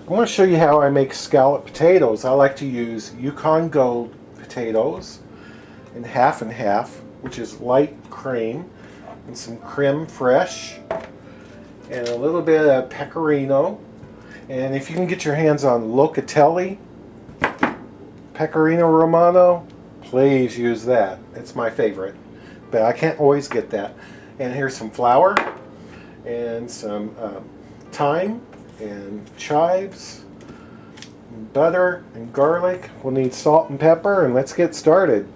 I want to show you how I make scalloped potatoes. I like to use Yukon Gold potatoes in half and half, which is light cream, and some creme fraiche, and a little bit of pecorino. And if you can get your hands on wtih, pecorino romano, please use that. It's my favorite, but I can't always get that. And here's some flour and some thyme and chives, and butter and garlic. We'll need salt and pepper, and let's get started.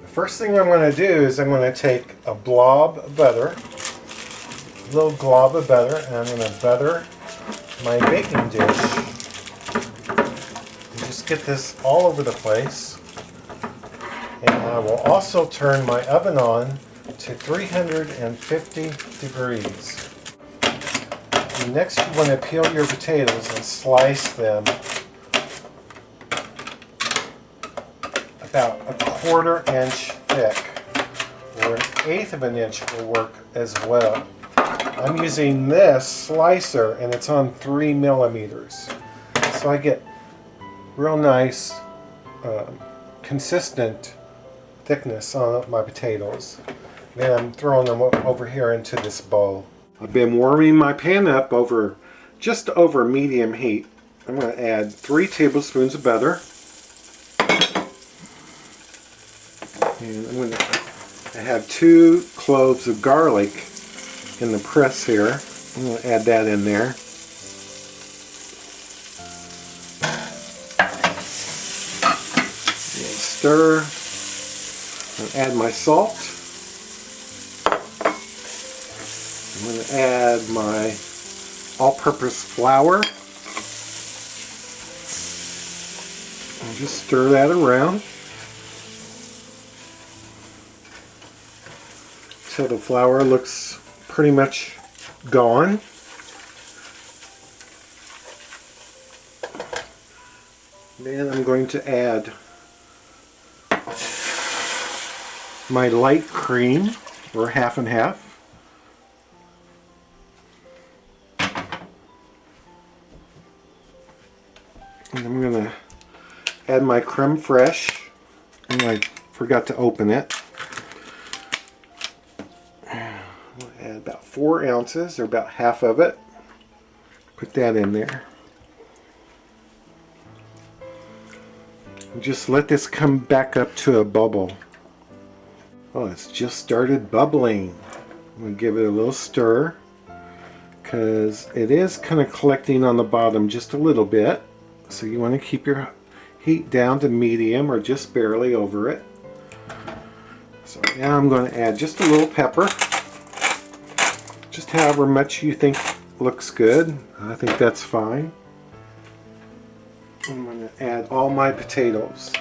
The first thing I'm going to do is I'm going to take a blob of butter, a little glob of butter, and I'm going to butter my baking dish. And just get this all over the place. And I will also turn my oven on to 350 degrees. And next you want to peel your potatoes and slice them about a 1/4 inch thick, or 1/8 of an inch will work as well. I'm using this slicer and it's on 3 millimeters, so I get real nice consistent thickness on my potatoes. Then I'm throwing them over here into this bowl. I've been warming my pan up over just over medium heat. I'm going to add 3 tablespoons of butter. And I'm going to have 2 cloves of garlic in the press here. I'm going to add that in there. And stir. And add my salt. I'm going to add my all-purpose flour. And just stir that around until the flour looks pretty much gone. Then I'm going to add my light cream, or half and half. And I'm going to add my creme fraiche, and I forgot to open it. We'll add about 4 ounces, or about half of it. Put that in there. And just let this come back up to a bubble. Oh, it's just started bubbling. I'm going to give it a little stir, because it is kind of collecting on the bottom just a little bit. So you want to keep your heat down to medium, or just barely over it. So now I'm going to add just a little pepper. Just however much you think looks good. I think that's fine. I'm going to add all my potatoes.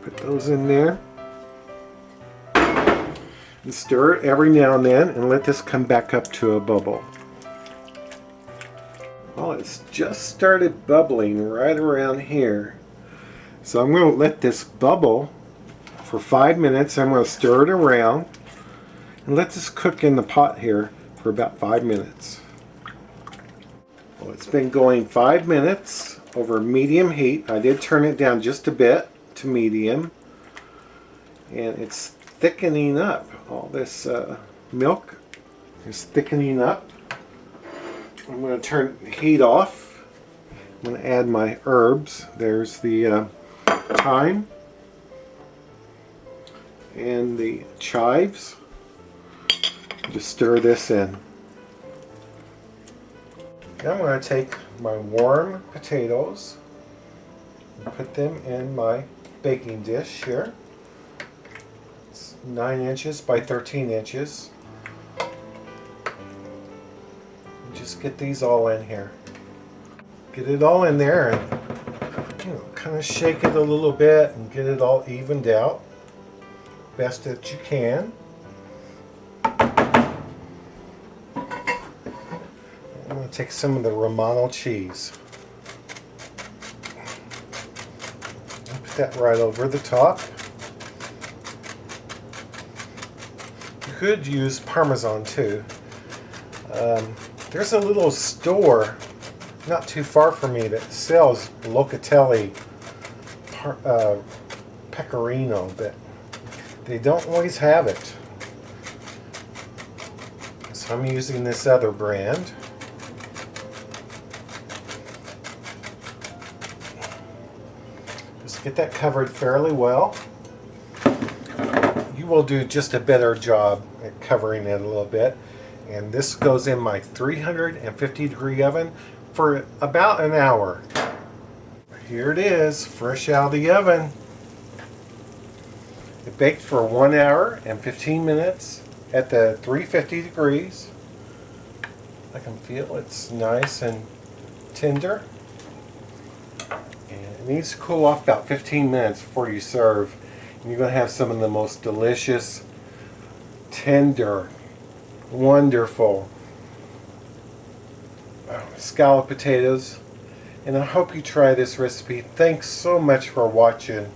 Put those in there. And stir it every now and then, and let this come back up to a bubble. Well, it's just started bubbling right around here. So I'm going to let this bubble for 5 minutes. I'm going to stir it around and let this cook in the pot here for about 5 minutes. Well, it's been going 5 minutes over medium heat. I did turn it down just a bit to medium, and it's thickening up. All this milk is thickening up. I'm going to turn the heat off. I'm going to add my herbs. There's the thyme and the chives. Just stir this in. Now I'm going to take my warm potatoes and put them in my baking dish here. It's 9 inches by 13 inches. Just get these all in here. Get it all in there, and kind of shake it a little bit and get it all evened out best that you can. I'm going to take some of the Romano cheese. Put that right over the top. You could use Parmesan too. There's a little store not too far from me that sells locatelli pecorino, but they don't always have it. So I'm using this other brand. Just get that covered fairly well. You will do just a better job at covering it a little bit. And this goes in my 350 degree oven for about an hour. Here it is, fresh out of the oven. It baked for 1 hour and 15 minutes at the 350 degrees. I can feel it's nice and tender. And it needs to cool off about 15 minutes before you serve. And you're going to have some of the most delicious, tender, wonderful scalloped potatoes. And I hope you try this recipe. Thanks so much for watching.